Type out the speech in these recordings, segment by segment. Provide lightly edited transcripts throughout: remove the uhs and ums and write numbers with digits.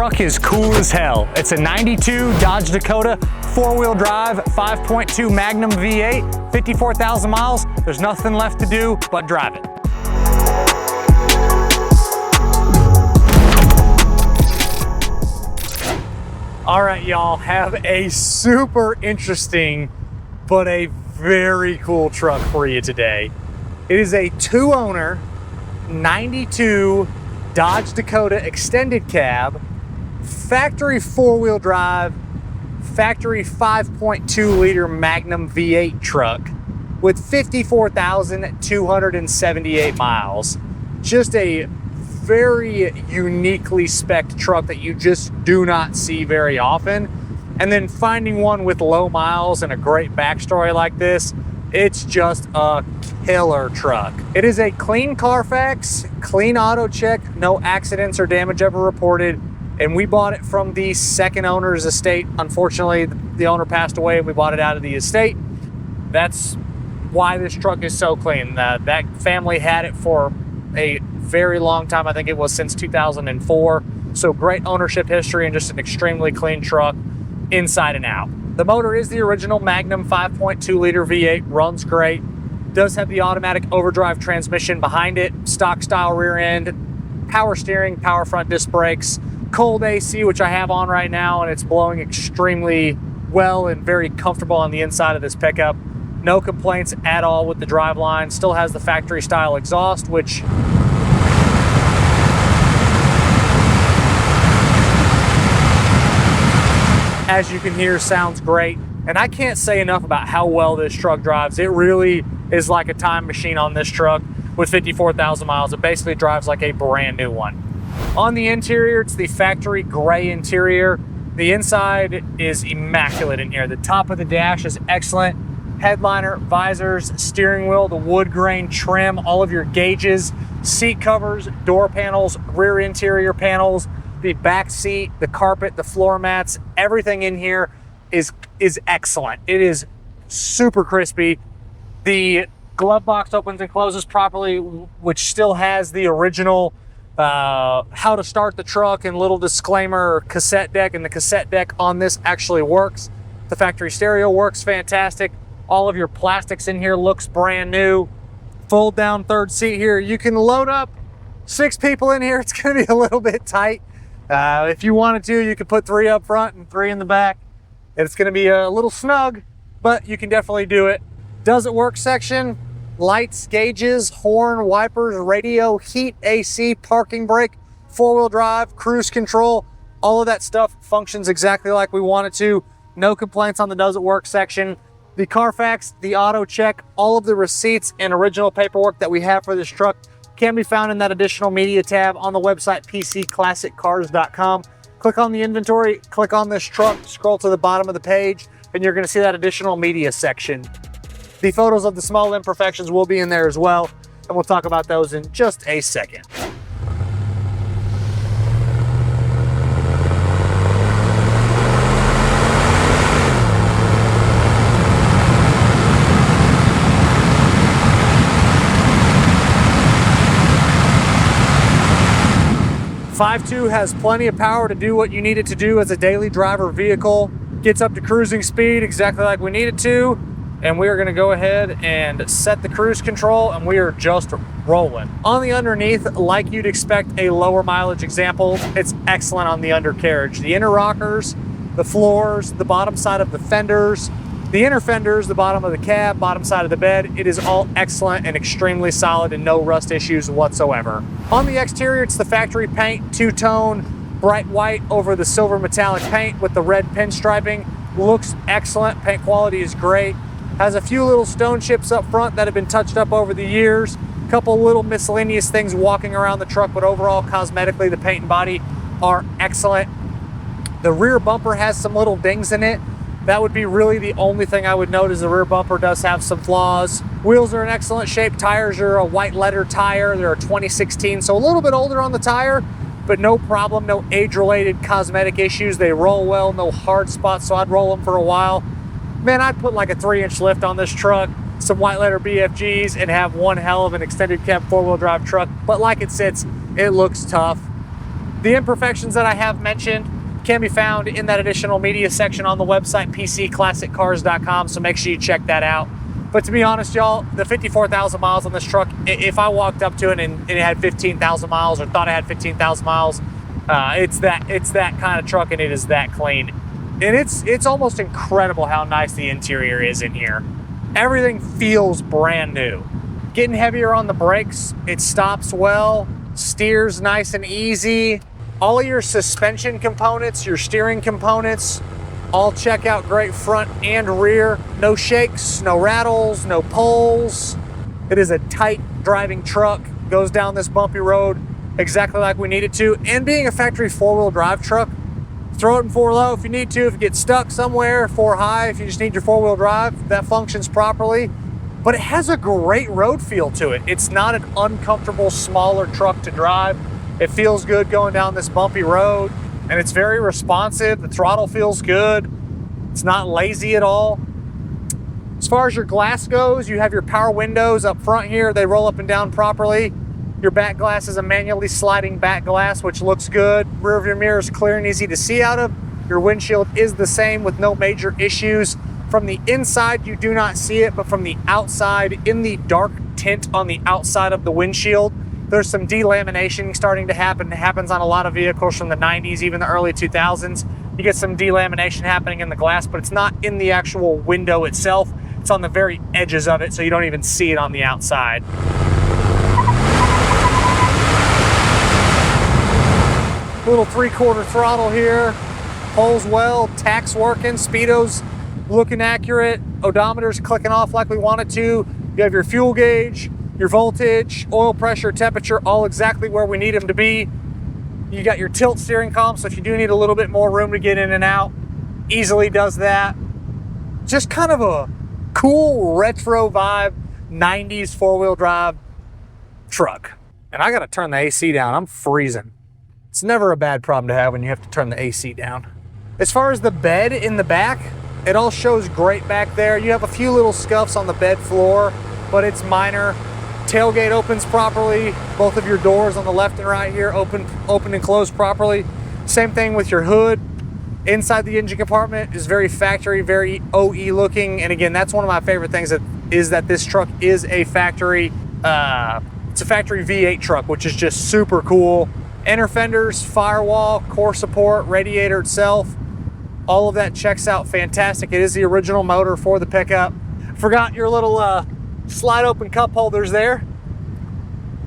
truck is cool as hell. It's a 92 Dodge Dakota, 4-wheel drive, 5.2 Magnum V8, 54,000 miles. There's nothing left to do but drive it. All right, y'all, have a super interesting, but a very cool truck for you today. It is a 2-owner, 92 Dodge Dakota extended cab, factory 4-wheel drive, factory 5.2 liter Magnum V8 truck with 54,278 miles. Just a very uniquely spec'd truck that you just do not see very often. And then finding one with low miles and a great backstory like this, it's just a killer truck. It is a clean Carfax, clean Autocheck, no accidents or damage ever reported, and we bought it from the second owner's estate. Unfortunately, the owner passed away and we bought it out of the estate. That's why this truck is so clean. That family had it for a very long time. I think it was since 2004. So great ownership history and just an extremely clean truck inside and out. The motor is the original Magnum 5.2 liter V8, runs great. Does have the automatic overdrive transmission behind it, stock style rear end, power steering, power front disc brakes, cold AC, which I have on right now, and it's blowing extremely well and very comfortable on the inside of this pickup. No complaints at all with the driveline. Still has the factory style exhaust, which as you can hear, sounds great. And I can't say enough about how well this truck drives. It really is like a time machine on this truck with 54,000 miles. It basically drives like a brand new one. On the interior, it's the factory gray interior. The inside is immaculate in here. The top of the dash is excellent. Headliner, visors, steering wheel, the wood grain trim, all of your gauges, seat covers, door panels, rear interior panels, the back seat, the carpet, the floor mats, everything in here is excellent. It is super crispy. The glove box opens and closes properly, which still has the original how to start the truck and little disclaimer cassette deck, and the cassette deck on this actually works. The factory stereo works fantastic. All of your plastics in here looks brand new. Fold down third seat here. You can load up 6 people in here. It's gonna be a little bit tight. If you wanted to, you could put 3 up front and 3 in the back. It's gonna be a little snug, but you can definitely do it. Does it work section, lights, gauges, horn, wipers, radio, heat, AC, parking brake, 4-wheel drive, cruise control, all of that stuff functions exactly like we want it to. No complaints on the does it work section. The Carfax, the Autocheck, all of the receipts and original paperwork that we have for this truck can be found in that additional media tab on the website pcclassiccars.com. Click on the inventory, click on this truck, scroll to the bottom of the page, and you're going to see that additional media section. The photos of the small imperfections will be in there as well, and we'll talk about those in just a second. .52 has plenty of power to do what you need it to do as a daily driver vehicle. Gets up to cruising speed exactly like we need it to. And we are gonna go ahead and set the cruise control, and we are just rolling. On the underneath, like you'd expect a lower mileage example, it's excellent on the undercarriage. The inner rockers, the floors, the bottom side of the fenders, the inner fenders, the bottom of the cab, bottom side of the bed, it is all excellent and extremely solid and no rust issues whatsoever. On the exterior, it's the factory paint, 2-tone, bright white over the silver metallic paint with the red pinstriping. Looks excellent, paint quality is great. Has a few little stone chips up front that have been touched up over the years. A couple little miscellaneous things walking around the truck, but overall, cosmetically, the paint and body are excellent. The rear bumper has some little dings in it. That would be really the only thing I would note, is the rear bumper does have some flaws. Wheels are in excellent shape. Tires are a white leather tire. They're a 2016, so a little bit older on the tire, but no problem, no age-related cosmetic issues. They roll well, no hard spots, so I'd roll them for a while. Man, I'd put like a 3-inch lift on this truck, some white letter BFGs, and have one hell of an extended cab 4-wheel drive truck. But like it sits, it looks tough. The imperfections that I have mentioned can be found in that additional media section on the website, pcclassiccars.com, so make sure you check that out. But to be honest, y'all, the 54,000 miles on this truck, if I walked up to it and it had 15,000 miles or thought it had 15,000 miles, it's that kind of truck, and it is that clean. And it's almost incredible how nice the interior is in here. Everything feels brand new. Getting heavier on the brakes, it stops well, steers nice and easy. All of your suspension components, your steering components, all check out great front and rear. No shakes, no rattles, no pulls. It is a tight driving truck, goes down this bumpy road exactly like we need it to. And being a factory four-wheel drive truck, throw it in 4-low if you need to. If you get stuck somewhere, 4-high, if you just need your four-wheel drive, that functions properly. But it has a great road feel to it. It's not an uncomfortable, smaller truck to drive. It feels good going down this bumpy road, and it's very responsive. The throttle feels good. It's not lazy at all. As far as your glass goes, you have your power windows up front here. They roll up and down properly. Your back glass is a manually sliding back glass, which looks good. Rear of your mirror is clear and easy to see out of. Your windshield is the same with no major issues. From the inside, you do not see it, but from the outside, in the dark tint on the outside of the windshield, there's some delamination starting to happen. It happens on a lot of vehicles from the 90s, even the early 2000s. You get some delamination happening in the glass, but it's not in the actual window itself. It's on the very edges of it, so you don't even see it on the outside. Little 3/4 throttle here. Pulls well, tach's working, speedo's looking accurate, odometer's clicking off like we want it to. You have your fuel gauge, your voltage, oil pressure, temperature, all exactly where we need them to be. You got your tilt steering column, so if you do need a little bit more room to get in and out, easily does that. Just kind of a cool retro vibe, 90s four-wheel drive truck. And I gotta turn the AC down, I'm freezing. It's never a bad problem to have when you have to turn the AC down. As far as the bed in the back, it all shows great back there. You have a few little scuffs on the bed floor, but it's minor. Tailgate opens properly. Both of your doors on the left and right here open and close properly. Same thing with your hood. Inside the engine compartment is very factory, very OE looking. And again, that's one of my favorite things is that this truck is a factory, it's a factory V8 truck, which is just super cool. Inner fenders, firewall, core support, radiator itself, all of that checks out fantastic. It is the original motor for the pickup. Forgot your little slide open cup holders there,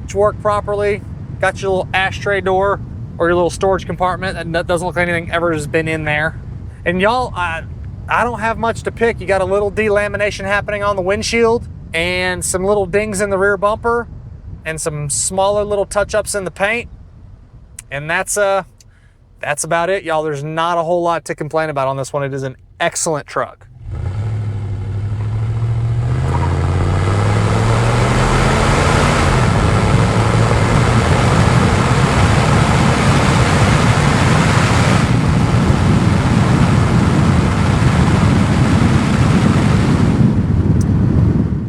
which work properly. Got your little ashtray door or your little storage compartment, and that doesn't look like anything ever has been in there. And y'all, I don't have much to pick. You got a little delamination happening on the windshield and some little dings in the rear bumper and some smaller little touch-ups in the paint. And that's about it, y'all. There's not a whole lot to complain about on this one. It is an excellent truck.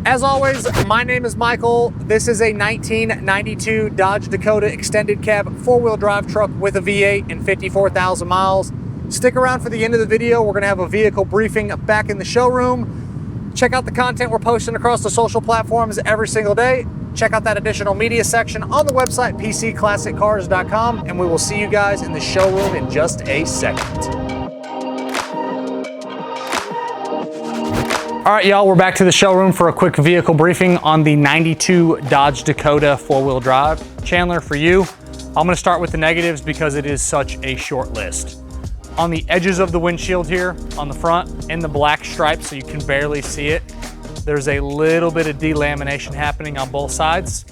As always, my name is Michael. This is a 1992 Dodge Dakota extended cab four-wheel drive truck with a V8 and 54,000 miles. Stick around for the end of the video. We're gonna have a vehicle briefing back in the showroom. Check out the content we're posting across the social platforms every single day. Check out that additional media section on the website, pcclassiccars.com, and we will see you guys in the showroom in just a second. All right, y'all, we're back to the showroom for a quick vehicle briefing on the 92 Dodge Dakota four-wheel drive. Chandler, for you, I'm gonna start with the negatives because it is such a short list. On the edges of the windshield here, on the front, in the black stripes so you can barely see it, there's a little bit of delamination happening on both sides.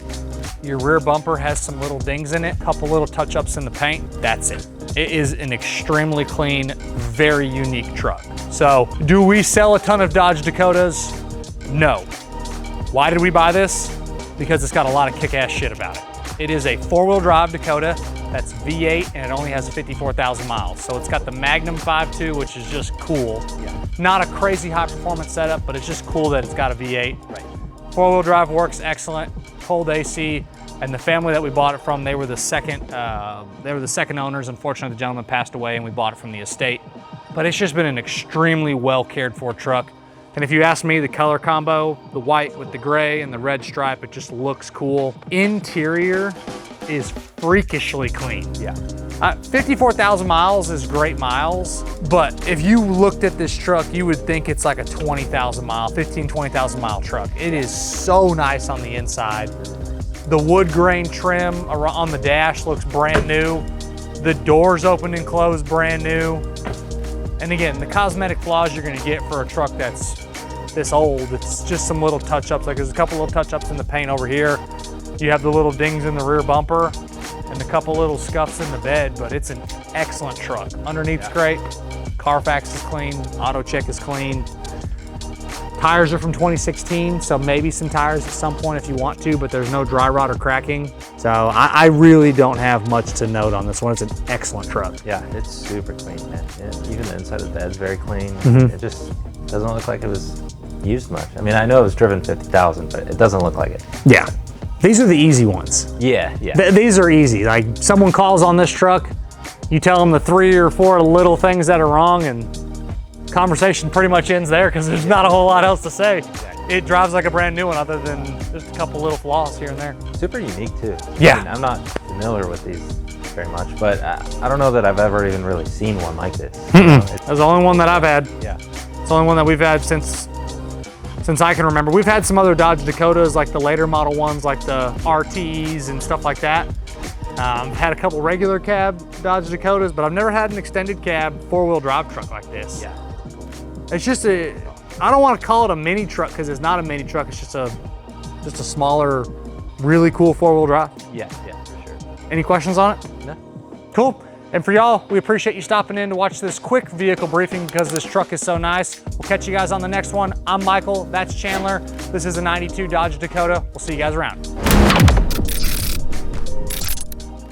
Your rear bumper has some little dings in it, a couple little touch-ups in the paint, that's it. It is an extremely clean, very unique truck. So, do we sell a ton of Dodge Dakotas? No. Why did we buy this? Because it's got a lot of kick-ass shit about it. It is a four-wheel drive Dakota that's V8 and it only has 54,000 miles. So it's got the Magnum 5.2, which is just cool. Yeah. Not a crazy high performance setup, but it's just cool that it's got a V8. Right. Four-wheel drive works excellent. Cold AC, And the family that we bought it from, they were the second owners. Unfortunately, the gentleman passed away and we bought it from the estate. But it's just been an extremely well cared for truck. And if you ask me, the color combo, the white with the gray and the red stripe, it just looks cool. Interior is freakishly clean. Yeah. 54,000 miles is great miles, but if you looked at this truck, you would think it's like a 20,000 mile, 20,000 mile truck. It is so nice on the inside. The wood grain trim on the dash looks brand new. The doors open and close brand new. And again, the cosmetic flaws you're gonna get for a truck that's this old, it's just some little touch-ups. Like there's a couple little touch-ups in the paint over here. You have the little dings in the rear bumper and a couple little scuffs in the bed, but it's an excellent truck. Underneath's great. Carfax is clean, Autocheck is clean. Tires are from 2016, so maybe some tires at some point if you want to, but there's no dry rot or cracking. So I really don't have much to note on this one. It's an excellent truck. Yeah, it's super clean, man. Even the inside of the bed's very clean. Mm-hmm. It just doesn't look like it was used much. I mean, I know it was driven 50,000, but it doesn't look like it. Yeah, these are the easy ones. Yeah, yeah. These are easy. Like someone calls on this truck, you tell them the 3 or 4 little things that are wrong, and conversation pretty much ends there because there's not a whole lot else to say. Exactly. It drives like a brand new one other than just a couple little flaws here and there. Super unique too. Yeah. I mean, I'm not familiar with these very much, but I don't know that I've ever even really seen one like this. That's the only one that I've had. Yeah. It's the only one that we've had since I can remember. We've had some other Dodge Dakotas, like the later model ones, like the RTs and stuff like that. Had a couple regular cab Dodge Dakotas, but I've never had an extended cab 4-wheel drive truck like this. Yeah. It's just I don't want to call it a mini truck because it's not a mini truck. It's just a smaller, really cool 4-wheel drive. Yeah, for sure. Any questions on it? No. Cool. And for y'all, we appreciate you stopping in to watch this quick vehicle briefing because this truck is so nice. We'll catch you guys on the next one. I'm Michael, that's Chandler. This is a 92 Dodge Dakota. We'll see you guys around.